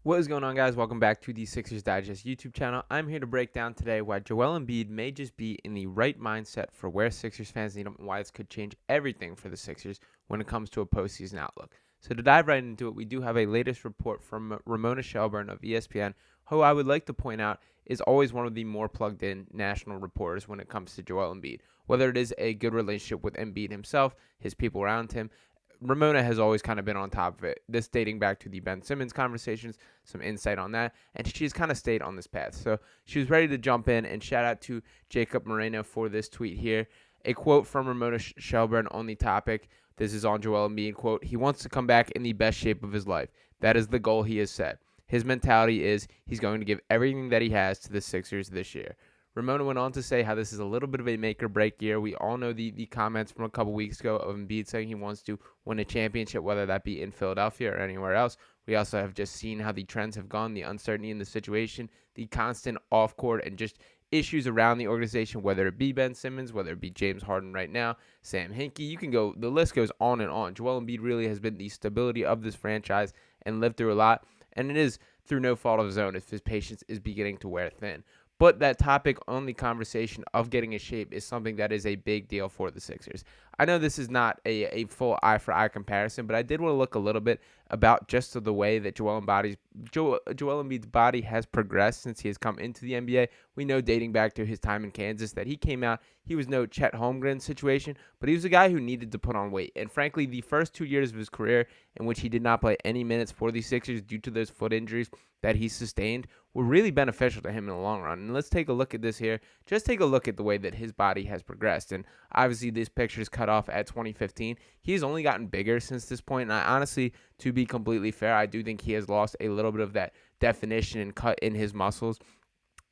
What is going on, guys? Welcome back to the Sixers Digest YouTube channel. I'm here to break down today why Joel Embiid may just be in the right mindset for where Sixers fans need him and why this could change everything for the Sixers when it comes to a postseason outlook. So to dive right into it, we do have a latest report from Ramona Shelburne of ESPN, who I would like to point out is always one of the more plugged in national reporters when it comes to Joel Embiid. Whether it is a good relationship with Embiid himself, his people around him, Ramona has always kind of been on top of it. This dating back to the Ben Simmons conversations, some insight on that, and she's kind of stayed on this path. So she was ready to jump in, and shout out to Jacob Moreno for this tweet here. A quote from Ramona Shelburne on the topic. This is on Joel Embiid, quote, "He wants to come back in the best shape of his life. That is the goal he has set. His mentality is he's going to give everything that he has to the Sixers this year." Ramona went on to say how this is a little bit of a make-or-break year. We all know the comments from a couple weeks ago of Embiid saying he wants to win a championship, whether that be in Philadelphia or anywhere else. We also have just seen how the trends have gone, the uncertainty in the situation, the constant off-court and just issues around the organization, whether it be Ben Simmons, whether it be James Harden right now, Sam Hinkie. You can go, the list goes on and on. Joel Embiid really has been the stability of this franchise and lived through a lot, and it is through no fault of his own if his patience is beginning to wear thin. But that topic on the conversation of getting in shape is something that is a big deal for the Sixers. I know this is not a full eye-for-eye comparison, but I did want to look a little bit about just the way that Joel Embiid's body has progressed since he has come into the NBA. We know dating back to his time in Kansas that he came out, he was no Chet Holmgren situation, but he was a guy who needed to put on weight. And frankly, the first 2 years of his career in which he did not play any minutes for the Sixers due to those foot injuries that he sustained were really beneficial to him in the long run. And let's take a look at this here. Just take a look at the way that his body has progressed. And obviously, this picture is cut off at 2015. He's only gotten bigger since this point. And I honestly, to be completely fair, I do think he has lost a little bit of that definition and cut in his muscles.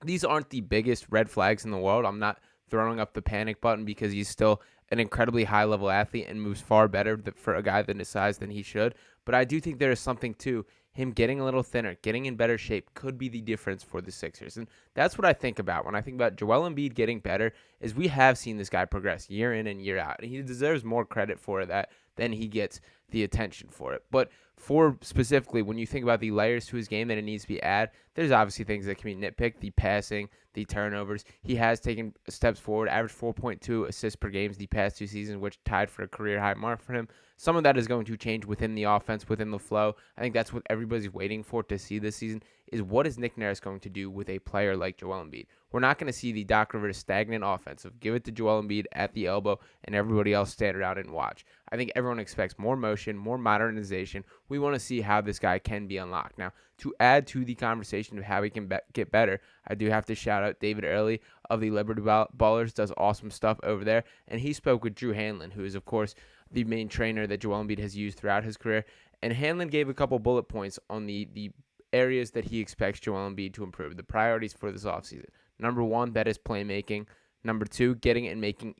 These aren't the biggest red flags in the world. I'm not throwing up the panic button because he's still an incredibly high-level athlete and moves far better for a guy than his size than he should. But I do think there is something to him getting a little thinner, getting in better shape could be the difference for the Sixers. And that's what I think about when I think about Joel Embiid getting better is we have seen this guy progress year in and year out. And he deserves more credit for that than he gets the attention for it. But for specifically, when you think about the layers to his game that it needs to be added, there's obviously things that can be nitpicked, the passing, the turnovers. He has taken steps forward, averaged 4.2 assists per game the past 2 seasons, which tied for a career high mark for him. Some of that is going to change within the offense, within the flow. I think that's what everybody's waiting for to see this season is what is Nick Nurse going to do with a player like Joel Embiid. We're not going to see the Doc Rivers stagnant offensive. Give it to Joel Embiid at the elbow and everybody else stand around and watch. I think everyone expects more motion, more modernization. We want to see how this guy can be unlocked. Now, to add to the conversation of how he can get better, I do have to shout out David Early of the Liberty Ballers, does awesome stuff over there, and he spoke with Drew Hanlon, who is, of course, the main trainer that Joel Embiid has used throughout his career, and Hanlon gave a couple bullet points on the areas that he expects Joel Embiid to improve, the priorities for this offseason. Number one, that is playmaking. Number two, getting and making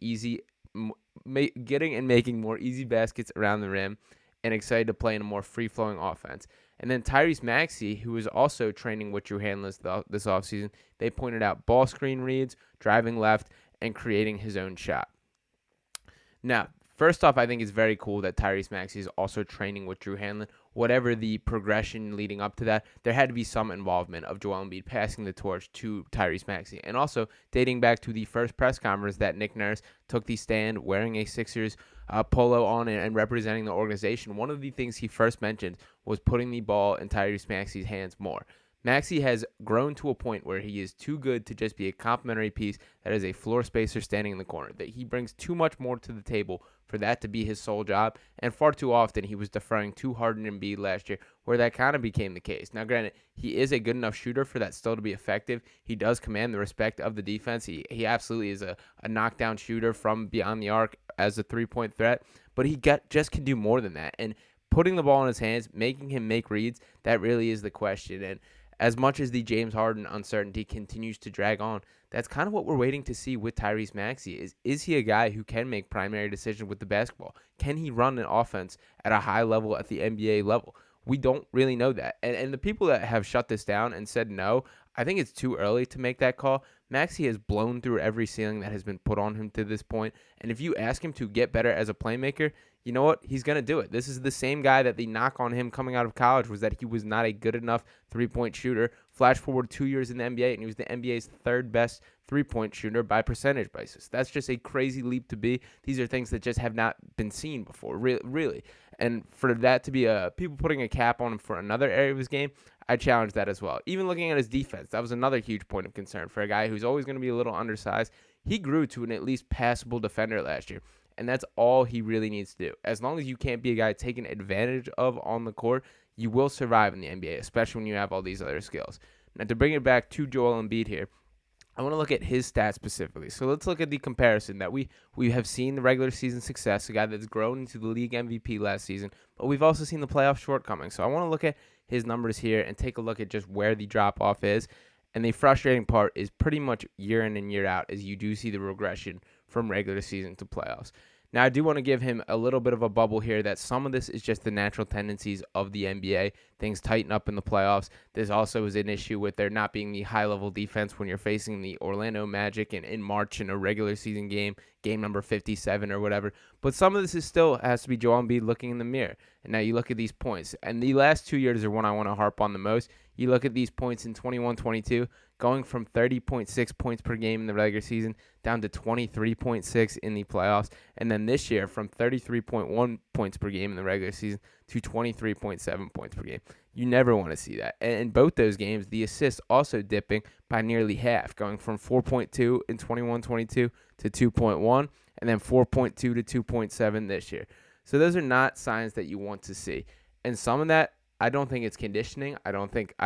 more easy baskets around the rim, and excited to play in a more free-flowing offense. And then Tyrese Maxey, who is also training with Drew Hanlon this offseason, they pointed out ball screen reads, driving left, and creating his own shot. Now, first off, I think it's very cool that Tyrese Maxey is also training with Drew Hanlon. Whatever the progression leading up to that, there had to be some involvement of Joel Embiid passing the torch to Tyrese Maxey. And also, dating back to the first press conference that Nick Nurse took the stand wearing a Sixers polo on and representing the organization, one of the things he first mentioned was putting the ball in Tyrese Maxey's hands more. Maxey has grown to a point where he is too good to just be a complimentary piece that is a floor spacer standing in the corner, that he brings too much more to the table for that to be his sole job, and far too often he was deferring to Harden and Embiid last year, where that kind of became the case. Now, granted, he is a good enough shooter for that still to be effective. He does command the respect of the defense. He absolutely is a knockdown shooter from beyond the arc as a three-point threat, but he just can do more than that, and putting the ball in his hands, making him make reads, that really is the question. And as much as the James Harden uncertainty continues to drag on, that's kind of what we're waiting to see with Tyrese Maxey. Is he a guy who can make primary decisions with the basketball? Can he run an offense at a high level at the NBA level? We don't really know that. And the people that have shut this down and said no, I think it's too early to make that call. Maxey has blown through every ceiling that has been put on him to this point. And if you ask him to get better as a playmaker, you know what? He's going to do it. This is the same guy that the knock on him coming out of college was that he was not a good enough three-point shooter. Flash forward 2 years in the NBA, and he was the NBA's third best three-point shooter by percentage basis. That's just a crazy leap to be. These are things that just have not been seen before, really. And for that to be people putting a cap on him for another area of his game, I challenge that as well. Even looking at his defense, that was another huge point of concern for a guy who's always going to be a little undersized. He grew to an at least passable defender last year, and that's all he really needs to do. As long as you can't be a guy taken advantage of on the court, you will survive in the NBA, especially when you have all these other skills. Now, to bring it back to Joel Embiid here, I want to look at his stats specifically. So let's look at the comparison that we have seen the regular season success, a guy that's grown into the league MVP last season, but we've also seen the playoff shortcomings. So I want to look at his numbers here and take a look at just where the drop-off is. And the frustrating part is pretty much year in and year out as you do see the regression from regular season to playoffs. Now, I do want to give him a little bit of a bubble here that some of this is just the natural tendencies of the NBA. Things tighten up in the playoffs. This also is an issue with there not being the high-level defense when you're facing the Orlando Magic in March in a regular season game number 57 or whatever. But some of this is still has to be Joel Embiid looking in the mirror. And now you look at these points. And the last 2 years are one I want to harp on the most. You look at these points in 21-22, going from 30.6 points per game in the regular season down to 23.6 in the playoffs. And then this year from 33.1 points per game in the regular season to 23.7 points per game. You never want to see that. And in both those games, the assists also dipping by nearly half, going from 4.2 in 21-22 to 2.1, and then 4.2 to 2.7 this year. So those are not signs that you want to see. And some of that, I don't think it's conditioning. I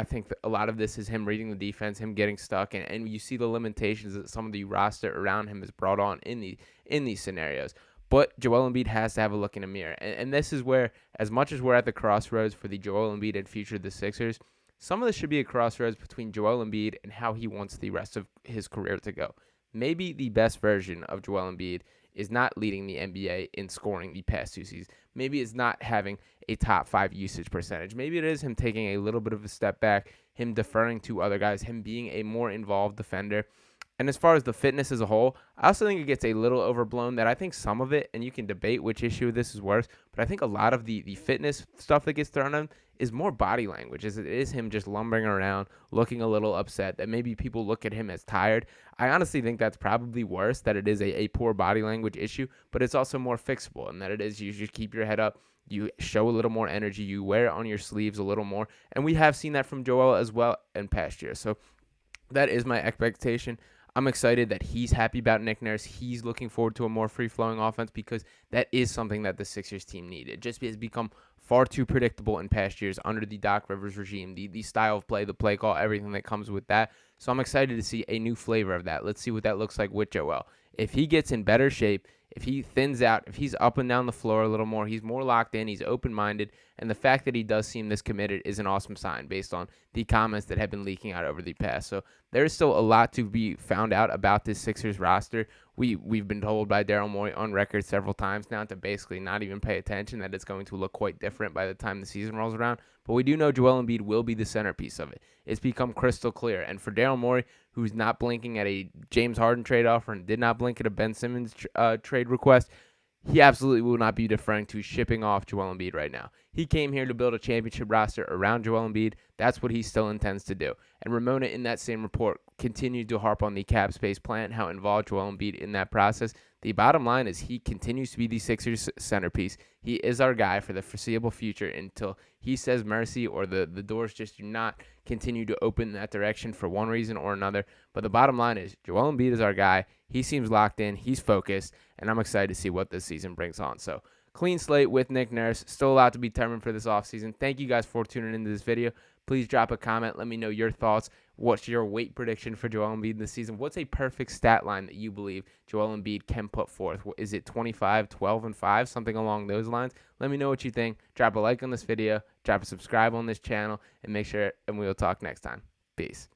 think that a lot of this is him reading the defense, him getting stuck, and you see the limitations that some of the roster around him has brought on in these scenarios. But Joel Embiid has to have a look in a mirror. And this is where, as much as we're at the crossroads for the Joel Embiid and future of the Sixers, some of this should be a crossroads between Joel Embiid and how he wants the rest of his career to go. Maybe the best version of Joel Embiid is not leading the NBA in scoring the past 2 seasons. Maybe it's not having a top 5 usage percentage. Maybe it is him taking a little bit of a step back, him deferring to other guys, him being a more involved defender. And as far as the fitness as a whole, I also think it gets a little overblown that I think some of it, and you can debate which issue of this is worse, but I think a lot of the fitness stuff that gets thrown on is more body language. It is him just lumbering around, looking a little upset, that maybe people look at him as tired. I honestly think that's probably worse, that it is a poor body language issue, but it's also more fixable, and that it is you just keep your head up, you show a little more energy, you wear it on your sleeves a little more, and we have seen that from Joel as well in past years. So that is my expectation. I'm excited that he's happy about Nick Nurse. He's looking forward to a more free-flowing offense because that is something that the Sixers team needed. It just has become far too predictable in past years under the Doc Rivers regime, the style of play, the play call, everything that comes with that. So I'm excited to see a new flavor of that. Let's see what that looks like with Joel. If he gets in better shape, if he thins out, if he's up and down the floor a little more, he's more locked in, he's open-minded, and the fact that he does seem this committed is an awesome sign based on the comments that have been leaking out over the past. So there is still a lot to be found out about this Sixers roster. We've been told by Daryl Morey on record several times now to basically not even pay attention, that it's going to look quite different by the time the season rolls around. But we do know Joel Embiid will be the centerpiece of it. It's become crystal clear. And for Daryl Morey, who's not blinking at a James Harden trade offer and did not blink at a Ben Simmons trade request, he absolutely will not be deferring to shipping off Joel Embiid right now. He came here to build a championship roster around Joel Embiid. That's what he still intends to do. And Ramona, in that same report, continued to harp on the cap space plan, how involved Joel Embiid in that process. The bottom line is he continues to be the Sixers centerpiece. He is our guy for the foreseeable future until he says mercy or the doors just do not continue to open in that direction for one reason or another. But the bottom line is Joel Embiid is our guy. He seems locked in. He's focused. And I'm excited to see what this season brings on. So clean slate with Nick Nurse. Still a lot to be determined for this offseason. Thank you guys for tuning into this video. Please drop a comment. Let me know your thoughts. What's your weight prediction for Joel Embiid this season? What's a perfect stat line that you believe Joel Embiid can put forth? Is it 25, 12, and 5? Something along those lines? Let me know what you think. Drop a like on this video. Drop a subscribe on this channel. And make sure, and we will talk next time. Peace.